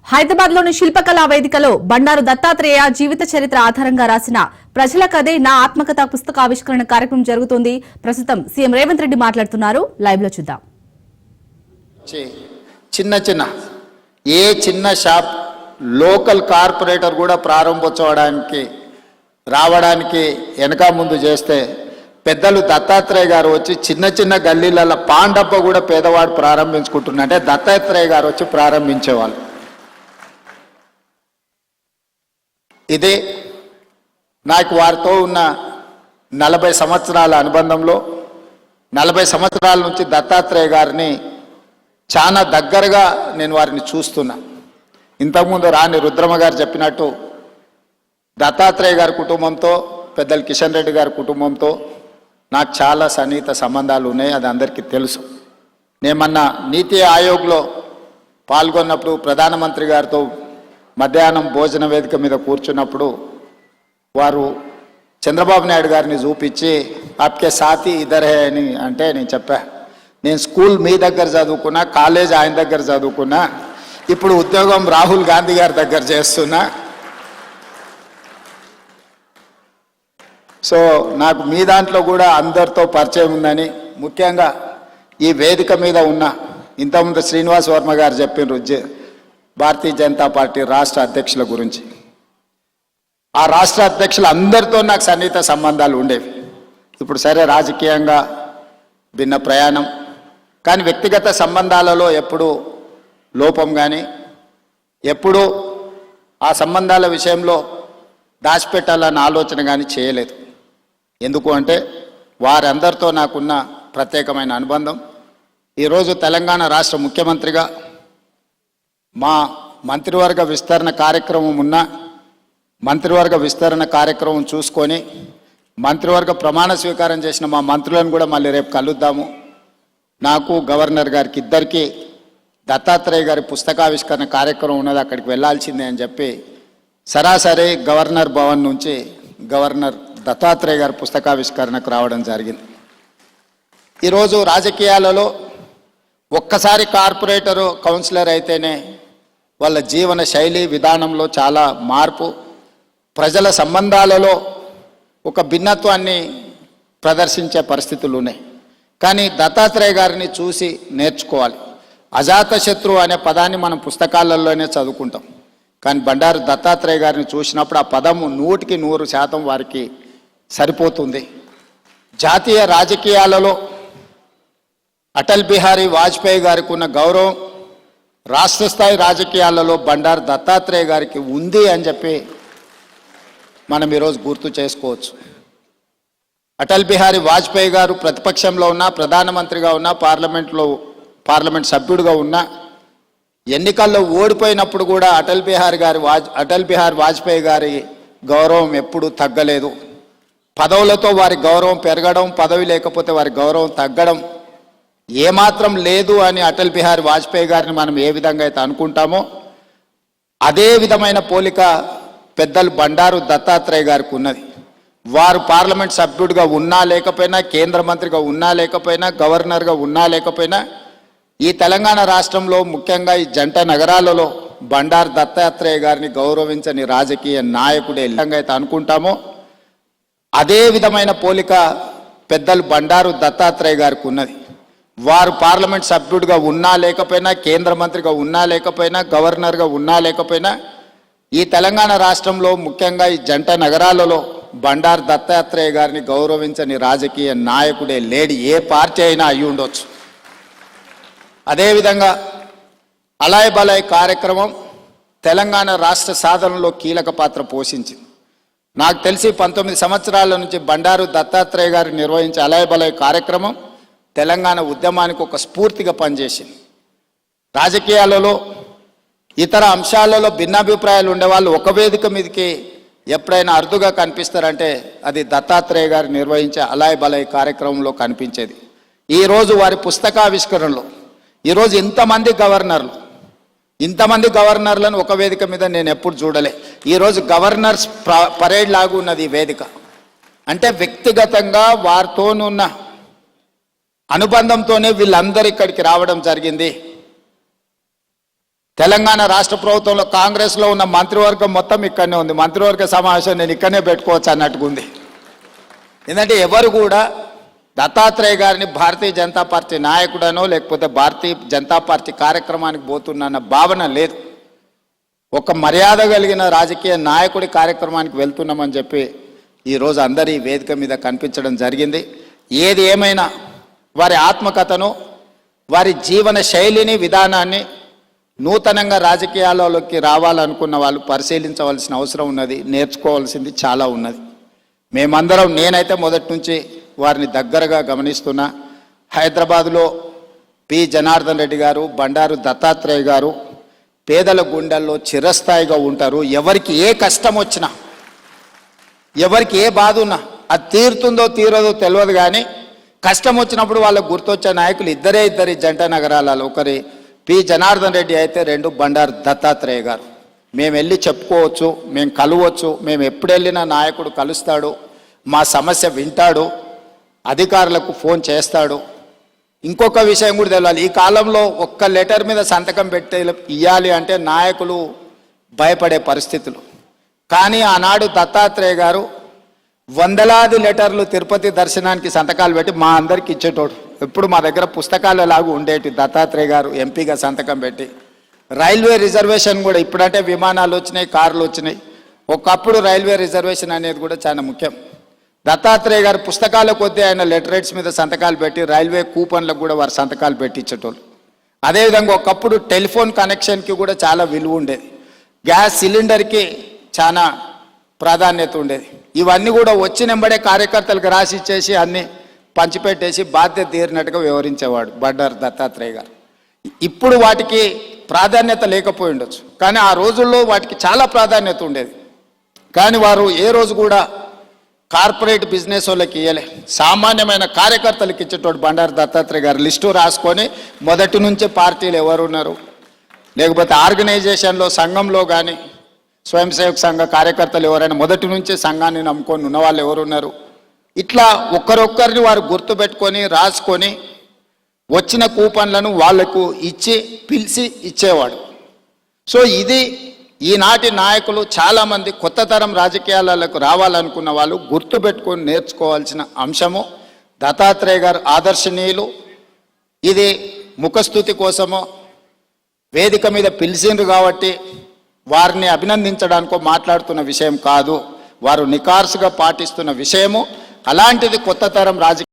హైదరాబాద్లోని శిల్పకళా వేదికలో బండారు దత్తాత్రేయ జీవిత చరిత్ర ఆధారంగా రాసిన ప్రజల కథే నా ఆత్మకథ పుస్తకావిష్కరణ కార్యక్రమం జరుగుతుంది. ప్రస్తుతం సీఎం రేవంత్ రెడ్డి మాట్లాడుతున్నారు. లైవ్ లో చూద్దాం. చిన్న షాప్ లోకల్ కార్పొరేటర్ కూడా ప్రారంభోత్సవానికి రావడానికి వెనక ముందు చేస్తే పెద్దలు దత్తాత్రేయ గారు వచ్చి చిన్న గల్లీలలో పాండప్ప కూడా పేదవాడు ప్రారంభించుకుంటున్నట్టే దత్తాత్రేయ గారు వచ్చి ప్రారంభించేవాళ్ళు. ఇదే నాకు వారితో ఉన్న 40 సంవత్సరాల అనుబంధంలో 40 సంవత్సరాల నుంచి దత్తాత్రేయ గారిని చాలా దగ్గరగా నేను వారిని చూస్తున్నా. ఇంతకుముందు రాణి రుద్రమ్మ గారు చెప్పినట్టు దత్తాత్రేయ గారి కుటుంబంతో పెద్దలు కిషన్ రెడ్డి గారి కుటుంబంతో నాకు చాలా సన్నిహిత సంబంధాలు ఉన్నాయి. అది అందరికీ తెలుసు. నేను మొన్న నీతి ఆయోగ్లో పాల్గొన్నప్పుడు ప్రధానమంత్రి గారితో మధ్యాహ్నం భోజన వేదిక మీద కూర్చున్నప్పుడు వారు చంద్రబాబు నాయుడు గారిని చూపించి ఆప్కే సాథీ ఇద్దరే అని అంటే నేను చెప్పా, నేను స్కూల్ మీ దగ్గర చదువుకున్నా, కాలేజ్ ఆయన దగ్గర చదువుకున్నా, ఇప్పుడు ఉద్యోగం రాహుల్ గాంధీ గారి దగ్గర చేస్తున్నా. సో నాకు మీ దాంట్లో కూడా అందరితో పరిచయం ఉందని, ముఖ్యంగా ఈ వేదిక మీద ఉన్న ఇంతకుముందు శ్రీనివాస్ వర్మ గారు చెప్పిన భారతీయ జనతా పార్టీ రాష్ట్ర అధ్యక్షుల గురించి, ఆ రాష్ట్ర అధ్యక్షులు అందరితో నాకు సన్నిహిత సంబంధాలు ఉండేవి. ఇప్పుడు సరే రాజకీయంగా భిన్న ప్రయాణం, కానీ వ్యక్తిగత సంబంధాలలో ఎప్పుడూ లోపం కానీ ఎప్పుడూ ఆ సంబంధాల విషయంలో దాచిపెట్టాలన్న ఆలోచన కానీ చేయలేదు. ఎందుకు అంటే వారందరితో నాకున్న ప్రత్యేకమైన అనుబంధం. ఈరోజు తెలంగాణ రాష్ట్ర ముఖ్యమంత్రిగా మా మంత్రివర్గ విస్తరణ కార్యక్రమం ఉన్న మంత్రివర్గ విస్తరణ కార్యక్రమం చూసుకొని మంత్రివర్గ ప్రమాణ స్వీకారం చేసిన మా మంత్రులను కూడా మళ్ళీ రేపు కలుద్దాము. నాకు గవర్నర్ గారికి ఇద్దరికి దత్తాత్రేయ గారి పుస్తకావిష్కరణ కార్యక్రమం ఉన్నది, అక్కడికి వెళ్ళాల్సిందే అని చెప్పి సరాసరి గవర్నర్ భవన్ నుంచి గవర్నర్ దత్తాత్రేయ గారి పుస్తకావిష్కరణకు రావడం జరిగింది. ఈరోజు రాజకీయాలలో ఒక్కసారి కార్పొరేటరు కౌన్సిలర్ అయితేనే వాళ్ళ జీవన శైలి విధానంలో చాలా మార్పు, ప్రజల సంబంధాలలో ఒక భిన్నత్వాన్ని ప్రదర్శించే పరిస్థితులు ఉన్నాయి. కానీ దత్తాత్రేయ గారిని చూసి నేర్చుకోవాలి. అజాతశత్రువు అనే పదాన్ని మనం పుస్తకాలలోనే చదువుకుంటాం, కానీ బండారు దత్తాత్రేయ గారిని చూసినప్పుడు ఆ పదము 100% వారికి సరిపోతుంది. జాతీయ రాజకీయాలలో అటల్ బిహారీ వాజ్పేయి గారికి ఉన్న గౌరవం రాష్ట్ర స్థాయి రాజకీయాలలో బండారు దత్తాత్రేయ గారికి ఉంది అని చెప్పి మనం ఈరోజు గుర్తు చేసుకోవచ్చు. అటల్ బిహారీ వాజ్పేయి గారు ప్రతిపక్షంలో ఉన్న, ప్రధానమంత్రిగా ఉన్న, పార్లమెంట్ సభ్యుడిగా ఉన్న, ఎన్నికల్లో ఓడిపోయినప్పుడు కూడా అటల్ బిహారీ వాజ్పేయి గారి గౌరవం ఎప్పుడూ తగ్గలేదు. పదవులతో వారి గౌరవం పెరగడం, పదవి లేకపోతే వారి గౌరవం తగ్గడం ఏమాత్రం లేదు అని అటల్ బిహారీ వాజ్పేయి గారిని మనం ఏ విధంగా అయితే అనుకుంటామో అదే విధమైన పోలిక పెద్దలు బండారు దత్తాత్రేయ గారికి ఉన్నది. వారు పార్లమెంట్ సభ్యుడిగా ఉన్నా లేకపోయినా, కేంద్ర మంత్రిగా ఉన్నా లేకపోయినా, గవర్నర్గా ఉన్నా లేకపోయినా, ఈ తెలంగాణ రాష్ట్రంలో ముఖ్యంగా ఈ జంట నగరాలలో బండారు దత్తాత్రేయ గారిని గౌరవించని రాజకీయ నాయకుడే విధంగా అయితే అనుకుంటామో అదే విధమైన పోలిక పెద్దలు బండారు దత్తాత్రేయ గారికి ఉన్నది. వారు పార్లమెంట్ సభ్యుడిగా ఉన్నా లేకపోయినా, కేంద్ర మంత్రిగా ఉన్నా లేకపోయినా, గవర్నర్గా ఉన్నా లేకపోయినా, ఈ తెలంగాణ రాష్ట్రంలో ముఖ్యంగా ఈ జంట నగరాలలో బండారు దత్తాత్రేయ గారిని గౌరవించని రాజకీయ నాయకుడే లేడి, ఏ పార్టీ అయినా అయి ఉండొచ్చు. అదేవిధంగా అలాయ్ బలాయ్ కార్యక్రమం తెలంగాణ రాష్ట్ర సాధనలో కీలక పాత్ర పోషించింది. నాకు తెలిసి 19 సంవత్సరాల నుంచి బండారు దత్తాత్రేయ గారు నిర్వహించే అలాయ్ బలాయ్ కార్యక్రమం తెలంగాణ ఉద్యమానికి ఒక స్ఫూర్తిగా పనిచేసింది. రాజకీయాలలో ఇతర అంశాలలో భిన్నాభిప్రాయాలు ఉండేవాళ్ళు ఒక వేదిక మీదకి ఎప్పుడైనా అరుదుగా కనిపిస్తారంటే అది దత్తాత్రేయ గారు నిర్వహించే అలాయ్ బలాయ్ కార్యక్రమంలో కనిపించేది. ఈరోజు వారి పుస్తకావిష్కరణలో ఈరోజు ఇంతమంది గవర్నర్లను ఒక వేదిక మీద నేను ఎప్పుడు చూడలే. ఈరోజు గవర్నర్స్ పరేడ్ లాగా ఉన్నది ఈ వేదిక. అంటే వ్యక్తిగతంగా వారితోనున్న అనుబంధంతోనే వీళ్ళందరూ ఇక్కడికి రావడం జరిగింది. తెలంగాణ రాష్ట్ర ప్రభుత్వంలో కాంగ్రెస్లో ఉన్న మంత్రివర్గం మొత్తం ఇక్కడనే ఉంది. మంత్రివర్గ సమావేశం నేను ఇక్కడనే పెట్టుకోవచ్చు అన్నట్టుగా ఉంది. ఎందుకంటే ఎవరు కూడా దత్తాత్రేయ గారిని భారతీయ జనతా పార్టీ నాయకుడనో లేకపోతే భారతీయ జనతా పార్టీ కార్యక్రమానికి పోతున్న భావన లేదు. ఒక మర్యాద కలిగిన రాజకీయ నాయకుడి కార్యక్రమానికి వెళ్తున్నామని చెప్పి ఈరోజు అందరి వేదిక మీద కనిపించడం జరిగింది. ఏది ఏమైనా వారి ఆత్మకథను, వారి జీవన శైలిని, విధానాన్ని నూతనంగా రాజకీయాలలోకి రావాలనుకున్న వాళ్ళు పరిశీలించవలసిన అవసరం ఉన్నది, నేర్చుకోవాల్సింది చాలా ఉన్నది. మేమందరం, నేనైతే మొదటి నుంచి వారిని దగ్గరగా గమనిస్తున్నా. హైదరాబాదులో పి జనార్దన్ రెడ్డి గారు, బండారు దత్తాత్రేయ గారు పేదల గుండెల్లో చిరస్థాయిగా ఉంటారు. ఎవరికి ఏ కష్టం వచ్చినా, ఎవరికి ఏ బాధ ఉన్నా అది తీరుతుందో తీరదో తెలియదు, కానీ కష్టం వచ్చినప్పుడు వాళ్ళకు గుర్తొచ్చే నాయకులు ఇద్దరి జంట నగరాలలో, ఒకరి పి జనార్దన్ రెడ్డి అయితే, రెండు బండారు దత్తాత్రేయ గారు. మేము వెళ్ళి చెప్పుకోవచ్చు, మేము కలవచ్చు, మేము ఎప్పుడు వెళ్ళినా నాయకుడు కలుస్తాడు, మా సమస్య వింటాడు, అధికారులకు ఫోన్ చేస్తాడు. ఇంకొక విషయం కూడా తెలియాలి, ఈ కాలంలో ఒక్క లెటర్ మీద సంతకం పెట్టి ఇవ్వాలి అంటే నాయకులు భయపడే పరిస్థితులు. కానీ ఆనాడు దత్తాత్రేయ గారు వందలాది లెటర్లు తిరుపతి దర్శనానికి సంతకాలు పెట్టి మా అందరికి ఇచ్చేటోడు. ఎప్పుడు మా దగ్గర పుస్తకాలు ఎలాగూ ఉండేటి. దత్తాత్రేయ గారు ఎంపీగా సంతకం పెట్టి, రైల్వే రిజర్వేషన్ కూడా, ఇప్పుడంటే విమానాలు వచ్చినాయి, కార్లు వచ్చినాయి, ఒకప్పుడు రైల్వే రిజర్వేషన్ అనేది కూడా చాలా ముఖ్యం. దత్తాత్రేయ గారు పుస్తకాల కొద్దీ ఆయన లెటరేట్స్ మీద సంతకాలు పెట్టి, రైల్వే కూపన్లకు కూడా వారు సంతకాలు పెట్టించేటోళ్ళు. అదేవిధంగా ఒకప్పుడు టెలిఫోన్ కనెక్షన్కి కూడా చాలా విలువ ఉండేది, గ్యాస్ సిలిండర్కి చాలా ప్రాధాన్యత ఉండేది. ఇవన్నీ కూడా వచ్చినెంబడే కార్యకర్తలకు రాసి ఇచ్చేసి అన్నీ పంచిపెట్టేసి బాధ్యత తీరినట్టుగా వివరించేవాడు బండారు దత్తాత్రేయ గారు. ఇప్పుడు వాటికి ప్రాధాన్యత లేకపోయి ఉండొచ్చు, కానీ ఆ రోజుల్లో వాటికి చాలా ప్రాధాన్యత ఉండేది. కానీ వారు ఏ రోజు కూడా కార్పొరేట్ బిజినెస్ వాళ్ళకి ఇవ్వలే, సామాన్యమైన కార్యకర్తలకు ఇచ్చేటోడు బండారు దత్తాత్రేయ గారు. లిస్టు రాసుకొని మొదటి నుంచే పార్టీలు ఎవరున్నారు, లేకపోతే ఆర్గనైజేషన్లో, సంఘంలో కానీ స్వయం సేవక సంఘ కార్యకర్తలు ఎవరైనా మొదటి నుంచే సంఘాన్ని నమ్ముకొని ఉన్నవాళ్ళు ఎవరున్నారు, ఇట్లా ఒక్కరొక్కరిని వారు గుర్తుపెట్టుకొని రాసుకొని వచ్చిన కూపన్లను వాళ్లకు ఇచ్చి పిలిచి ఇచ్చేవాడు. సో ఇది ఈనాటి నాయకులు చాలామంది కొత్త తరం రాజకీయాలకు రావాలనుకున్న వాళ్ళు గుర్తుపెట్టుకొని నేర్చుకోవాల్సిన అంశము. దత్తాత్రేయ గారు ఆదర్శనీయులు. ఇది ముఖస్థుతి కోసమో వేదిక మీద పిలిచిండ్రు కాబట్టి వారిని అభినందించడానికో మాట్లాడుతున్న విషయం కాదు, వారు నికార్సుగా పాటిస్తున్న విషయము. అలాంటిది కొత్త తరం రాజకీయ